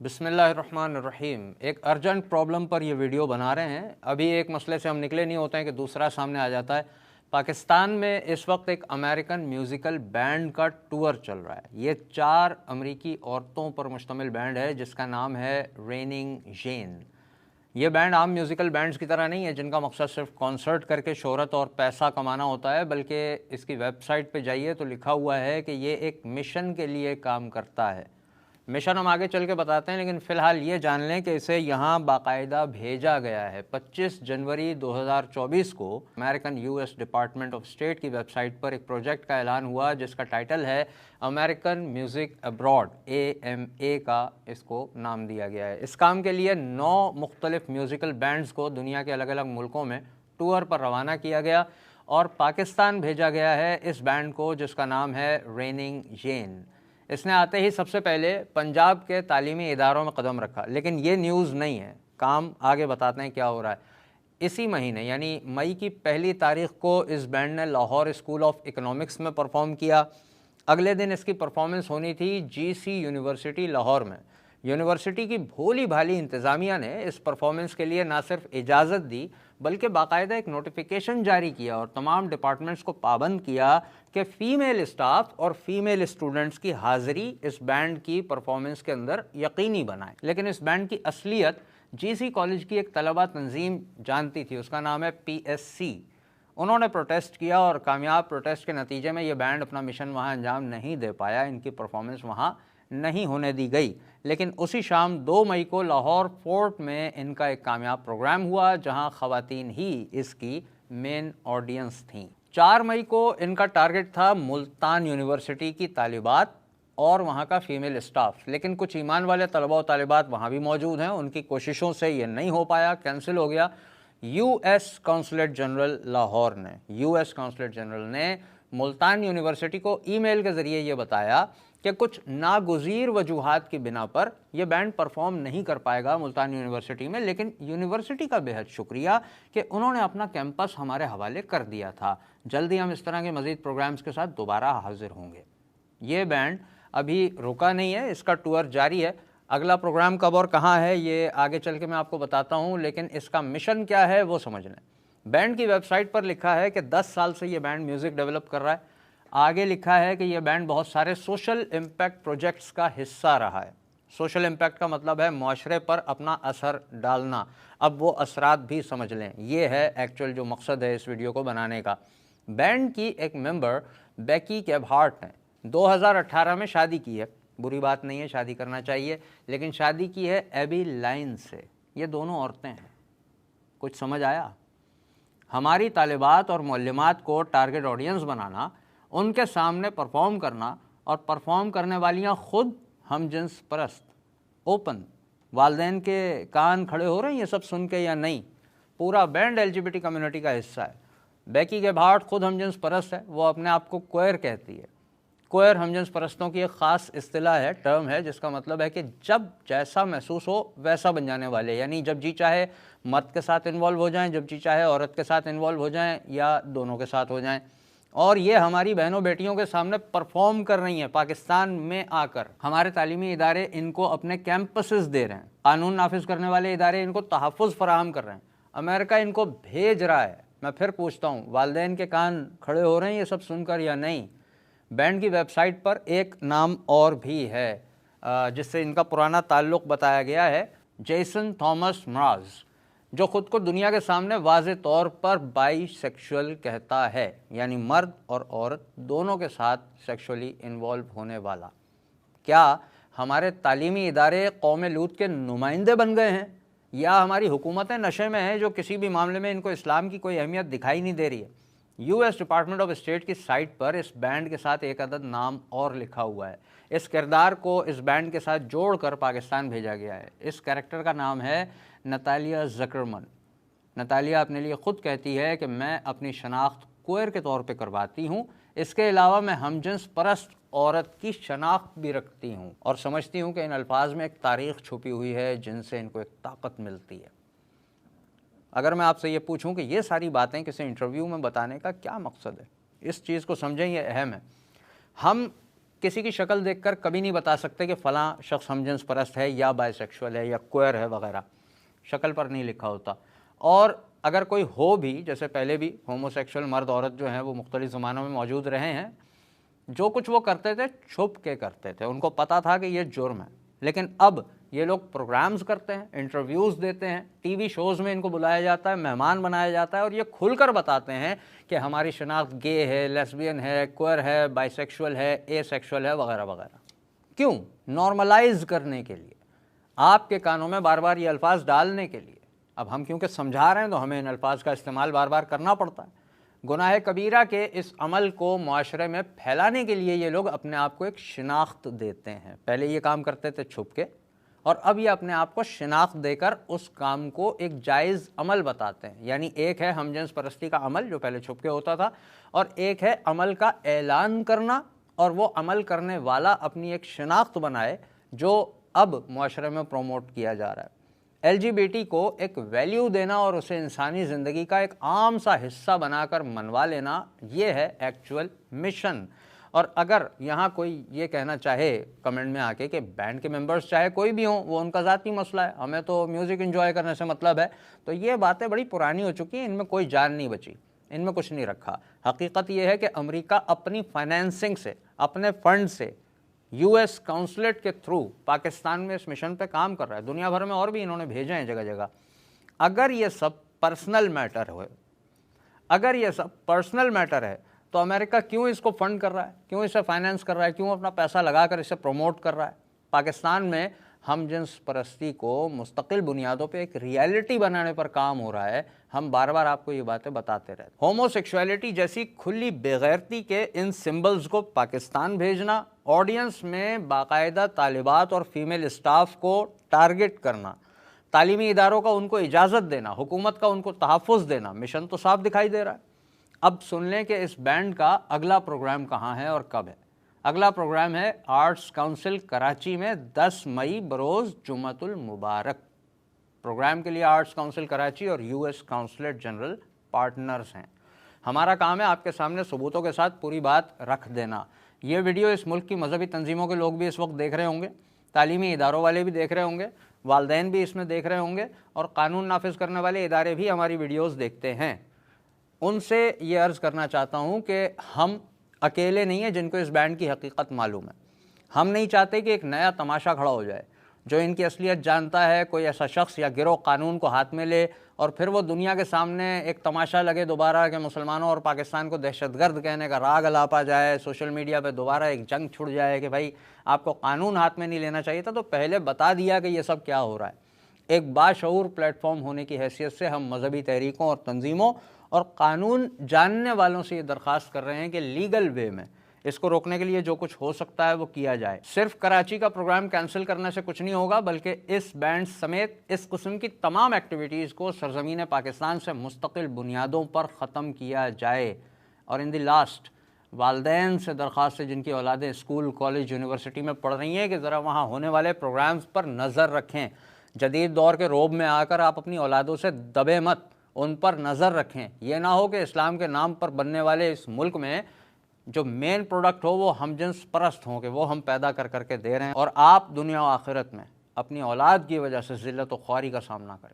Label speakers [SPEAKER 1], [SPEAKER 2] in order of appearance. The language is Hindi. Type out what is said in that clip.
[SPEAKER 1] बिस्मिल्लाहिर्रहमानिर्रहीम। एक अर्जेंट प्रॉब्लम पर ये वीडियो बना रहे हैं। अभी एक मसले से हम निकले नहीं होते हैं कि दूसरा सामने आ जाता है। पाकिस्तान में इस वक्त एक अमेरिकन म्यूज़िकल बैंड का टूर चल रहा है। ये 4 अमेरिकी औरतों पर मुश्तमिल बैंड है जिसका नाम है रेनिंग जेन। ये बैंड आम म्यूज़िकल बैंड्स की तरह नहीं है जिनका मकसद सिर्फ कॉन्सर्ट करके शोहरत और पैसा कमाना होता है, बल्कि इसकी वेबसाइट पे जाइए तो लिखा हुआ है कि ये एक मिशन के लिए काम करता है। मिशन हम आगे चल के बताते हैं, लेकिन फ़िलहाल ये जान लें कि इसे यहाँ बाकायदा भेजा गया है। 25 जनवरी 2024 को American US department of state की वेबसाइट पर एक प्रोजेक्ट का ऐलान हुआ जिसका टाइटल है अमेरिकन म्यूज़िक अब्रॉड, AMA का इसको नाम दिया गया है। इस काम के लिए 9 मुख्तलिफ म्यूज़िकल बैंड्स को दुनिया के अलग अलग मुल्कों में टूर पर रवाना किया गया और पाकिस्तान भेजा गया है इस बैंड को जिसका नाम है रेनिंग जेन। इसने आते ही सबसे पहले पंजाब के तालीमी इदारों में कदम रखा, लेकिन ये न्यूज़ नहीं है। काम आगे बताते हैं क्या हो रहा है। इसी महीने यानी मई की 1 तारीख को इस बैंड ने लाहौर स्कूल ऑफ इकोनॉमिक्स में परफॉर्म किया। अगले दिन इसकी परफॉर्मेंस होनी थी GC यूनिवर्सिटी लाहौर में। यूनिवर्सिटी की भोली भाली इंतज़ामिया ने इस परफॉर्मेंस के लिए ना सिर्फ इजाज़त दी बल्कि बाकायदा एक नोटिफिकेशन जारी किया और तमाम डिपार्टमेंट्स को पाबंद किया कि फ़ीमेल स्टाफ और फीमेल स्टूडेंट्स की हाज़िरी इस बैंड की परफॉर्मेंस के अंदर यकीनी बनाएं। लेकिन इस बैंड की असलियत GC कॉलेज की एक तलबा तंजीम जानती थी, उसका नाम है PSC। उन्होंने प्रोटेस्ट किया और कामयाब प्रोटेस्ट के नतीजे में ये बैंड अपना मिशन वहाँ अंजाम नहीं दे पाया। इनकी परफॉर्मेंस वहाँ नहीं होने दी गई। लेकिन उसी शाम 2 मई को लाहौर फोर्ट में इनका एक कामयाब प्रोग्राम हुआ जहां ख़वातीन ही इसकी मेन ऑडियंस थीं। 4 मई को इनका टारगेट था मुल्तान यूनिवर्सिटी की तालिबात और वहां का फ़ीमेल स्टाफ, लेकिन कुछ ईमान वाले तलबा और तालिबात वहां भी मौजूद हैं। उनकी कोशिशों से ये नहीं हो पाया, कैंसिल हो गया। US कौंसलेट जनरल लाहौर ने मुल्तान यूनिवर्सिटी को ईमेल के ज़रिए ये बताया कि कुछ नागुज़ीर वजूहात की बिना पर यह बैंड परफॉर्म नहीं कर पाएगा मुल्तान यूनिवर्सिटी में, लेकिन यूनिवर्सिटी का बेहद शुक्रिया कि उन्होंने अपना कैंपस हमारे हवाले कर दिया था। जल्दी हम इस तरह के मज़ीद प्रोग्राम्स के साथ दोबारा हाजिर होंगे। ये बैंड अभी रुका नहीं है, इसका टूर जारी है। अगला प्रोग्राम कब और कहाँ है ये आगे चल के मैं आपको बताता हूँ, लेकिन इसका मिशन क्या है वो समझ लें। बैंड की वेबसाइट पर लिखा है कि 10 साल से ये बैंड म्यूज़िक डेवलप कर रहा है। आगे लिखा है कि यह बैंड बहुत सारे सोशल इम्पैक्ट प्रोजेक्ट्स का हिस्सा रहा है। सोशल इम्पैक्ट का मतलब है माशरे पर अपना असर डालना। अब वो असरात भी समझ लें, ये है एक्चुअल जो मकसद है इस वीडियो को बनाने का। बैंड की एक मेंबर बेकी गेबहार्ट ने 2018 में शादी की है। बुरी बात नहीं है, शादी करना चाहिए, लेकिन शादी की है एबी लाइन से। ये दोनों औरतें हैं। कुछ समझ आया? हमारी तालिबात और मुअल्लिमात को टारगेट ऑडियंस बनाना, उनके सामने परफॉर्म करना और परफॉर्म करने वालियाँ खुद हमजिन्स परस्त। ओपन वालदैन के कान खड़े हो रहे हैं ये सब सुन के या नहीं? पूरा बैंड LGBT कम्युनिटी का हिस्सा है। बेकी गेबहार्ट खुद हमजिन्स परस्त है, वो अपने आप को क्वेयर कहती है। क्वेयर हमजिन्स परस्तों की एक ख़ास इस्तिलाह है, टर्म है, जिसका मतलब है कि जब जैसा महसूस हो वैसा बन जाने वाले, यानी जब जी चाहे मर्द के साथ इन्वॉल्व हो जाएं, जब जी चाहे औरत के साथ इन्वॉल्व हो जाएं या दोनों के साथ हो जाएं। और ये हमारी बहनों बेटियों के सामने परफॉर्म कर रही हैं। पाकिस्तान में आकर हमारे तालीमी इदारे इनको अपने कैंपसेस दे रहे हैं, कानून नाफिज करने वाले इदारे इनको तहफ़्फ़ुज़ फराहम कर रहे हैं, अमेरिका इनको भेज रहा है। मैं फिर पूछता हूँ, वालिदैन के कान खड़े हो रहे हैं ये सब सुनकर या नहीं? बैंड की वेबसाइट पर एक नाम और भी है जिससे इनका पुराना ताल्लुक़ बताया गया है, जेसन थॉमस मराज, जो ख़ुद को दुनिया के सामने वाज़े तौर पर बाइसेक्सुअल कहता है, यानी मर्द और औरत दोनों के साथ सेक्सुअली इन्वॉल्व होने वाला। क्या हमारे तालीमी इदारे कौम लूत के नुमाइंदे बन गए हैं, या हमारी हुकूमतें नशे में हैं जो किसी भी मामले में इनको इस्लाम की कोई अहमियत दिखाई नहीं दे रही है? US डिपार्टमेंट ऑफ स्टेट की साइट पर इस बैंड के साथ एक अदद नाम और लिखा हुआ है। इस किरदार को इस बैंड के साथ जोड़कर पाकिस्तान भेजा गया है। इस कैरेक्टर का नाम है नतालिया ज़करमन। नतालिया अपने लिए ख़ुद कहती है कि मैं अपनी शनाख्त क्वेयर के तौर पे करवाती हूँ, इसके अलावा मैं हमजिन्स परस्त औरत की शनाख्त भी रखती हूँ और समझती हूँ कि इन अल्फाज में एक तारीख़ छुपी हुई है जिनसे इनको एक ताकत मिलती है। अगर मैं आपसे ये पूछूं कि ये सारी बातें किसी इंटरव्यू में बताने का क्या मकसद है, इस चीज़ को समझें, ये अहम है। हम किसी की शक्ल देखकर कभी नहीं बता सकते कि फ़लाँ शख्स हमजिन्स परस्त है या बाइसेक्सुअल है या क्वेयर है वगैरह, शक्ल पर नहीं लिखा होता। और अगर कोई हो भी, जैसे पहले भी होमोसेक्सुअल मर्द औरत जो हैं वो मुख्तलिफ ज़मानों में मौजूद रहे हैं, जो कुछ वो करते थे छुप के करते थे, उनको पता था कि ये जुर्म है। लेकिन अब ये लोग प्रोग्राम्स करते हैं, इंटरव्यूज़ देते हैं, टीवी शोज़ में इनको बुलाया जाता है, मेहमान बनाया जाता है और ये खुलकर बताते हैं कि हमारी शनाख्त गे है, लेस्बियन है, क्वेयर है, बाइसेक्सुअल है, एसेक्सुअल है वगैरह वगैरह। क्यों? नॉर्मलाइज करने के लिए, आपके कानों में बार बार ये अल्फाज डालने के लिए। अब हम क्योंकि समझा रहे हैं तो हमें इन अल्फाज का इस्तेमाल बार बार करना पड़ता है। गुनाह कबीरा के इस अमल को माशरे में फैलाने के लिए ये लोग अपने आप को एक शिनाख्त देते हैं। पहले ये काम करते थे छुप के, और अब ये अपने आप को शिनाख्त देकर उस काम को एक जायज़ अमल बताते हैं। यानी एक है हमजिन्स परस्ती का अमल जो पहले छुप के होता था, और एक है अमल का ऐलान करना, और वो अमल करने वाला अपनी एक शिनाख्त बनाए जो अब मुआशरे में प्रोमोट किया जा रहा है। LGBT को एक वैल्यू देना और उसे इंसानी ज़िंदगी का एक आम सा हिस्सा बनाकर मनवा लेना, ये है एक्चुअल मिशन। और अगर यहाँ कोई ये कहना चाहे कमेंट में आके कि बैंड के मेंबर्स चाहे कोई भी हों, वो उनका ज़ाती मसला है, हमें तो म्यूज़िक एंजॉय करने से मतलब है, तो ये बातें बड़ी पुरानी हो चुकी हैं, इनमें कोई जान नहीं बची, इनमें कुछ नहीं रखा। हकीकत ये है कि अमेरिका अपनी फाइनेंसिंग से, अपने फंड से US काउंसलेट के थ्रू पाकिस्तान में इस मिशन पे काम कर रहा है। दुनिया भर में और भी इन्होंने भेजे हैं जगह जगह। अगर ये सब पर्सनल मैटर हो, अगर ये सब पर्सनल मैटर है, तो अमेरिका क्यों इसको फंड कर रहा है, क्यों इसे फाइनेंस कर रहा है, क्यों अपना पैसा लगाकर इसे प्रमोट कर रहा है? पाकिस्तान में हमजिन्स परस्ती को मुस्तकिल बुनियादों पे एक रियलिटी बनाने पर काम हो रहा है। हम बार बार आपको ये बातें बताते रहते हैं। होमोसेक्सुअलिटी जैसी खुली बेगैरती के इन सिंबल्स को पाकिस्तान भेजना, ऑडियंस में बाकायदा तालिबात और फीमेल स्टाफ को टारगेट करना, तालीमी इदारों का उनको इजाज़त देना, हुकूमत का उनको तहफ़्फ़ुज़ देना, मिशन तो साफ दिखाई दे रहा है। अब सुन लें कि इस बैंड का अगला प्रोग्राम कहाँ है और कब है। अगला प्रोग्राम है आर्ट्स काउंसिल कराची में 10 मई बरोज़ जुम्मतुल मुबारक। प्रोग्राम के लिए आर्ट्स काउंसिल कराची और US काउंसलेट जनरल पार्टनर्स हैं। हमारा काम है आपके सामने सबूतों के साथ पूरी बात रख देना। ये वीडियो इस मुल्क की मजहबी तंजीमों के लोग भी इस वक्त देख रहे होंगे, तालीमी इदारों वाले भी देख रहे होंगे, वालदैन भी इसमें देख रहे होंगे, और कानून नाफिज करने वाले इदारे भी हमारी वीडियोज़ देखते हैं। उनसे ये अर्ज़ करना चाहता हूँ कि हम अकेले नहीं हैं जिनको इस बैंड की हकीकत मालूम है। हम नहीं चाहते कि एक नया तमाशा खड़ा हो जाए। जो इनकी असलियत जानता है, कोई ऐसा शख्स या गिरोह कानून को हाथ में ले और फिर वो दुनिया के सामने एक तमाशा लगे दोबारा कि मुसलमानों और पाकिस्तान को दहशतगर्द कहने का राग अलापा जाए, सोशल मीडिया पे दोबारा एक जंग छुड़ जाए कि भाई आपको कानून हाथ में नहीं लेना चाहिए था, तो पहले बता दिया कि ये सब क्या हो रहा है। एक बाशऊर प्लेटफॉर्म होने की हैसियत से हम मजहबी तहरीकों और तंजीमों और कानून जानने वालों से ये दरख्वास्त कर रहे हैं कि लीगल वे में इसको रोकने के लिए जो कुछ हो सकता है वो किया जाए। सिर्फ कराची का प्रोग्राम कैंसिल करने से कुछ नहीं होगा, बल्कि इस बैंड समेत इस किस्म की तमाम एक्टिविटीज़ को सरज़मीन पाकिस्तान से मुस्तकिल बुनियादों पर ख़त्म किया जाए। और इन द लास्ट वालदैन से दरख्वास्त है जिनकी औलादें स्कूल, कॉलेज, यूनिवर्सिटी में पढ़ रही हैं कि ज़रा वहाँ होने वाले प्रोग्राम्स पर नज़र रखें। जदीद दौर के रोब में आकर आप अपनी औलादों से दबे मत, उन पर नज़र रखें। यह ना हो कि इस्लाम के नाम पर बनने वाले इस मुल्क में जो मेन प्रोडक्ट हो वो हमजिन्स परस्त हों कि वो हम पैदा कर करके दे रहे हैं, और आप दुनिया और आखिरत में अपनी औलाद की वजह से ज़िल्लत व ख्वारी का सामना करें।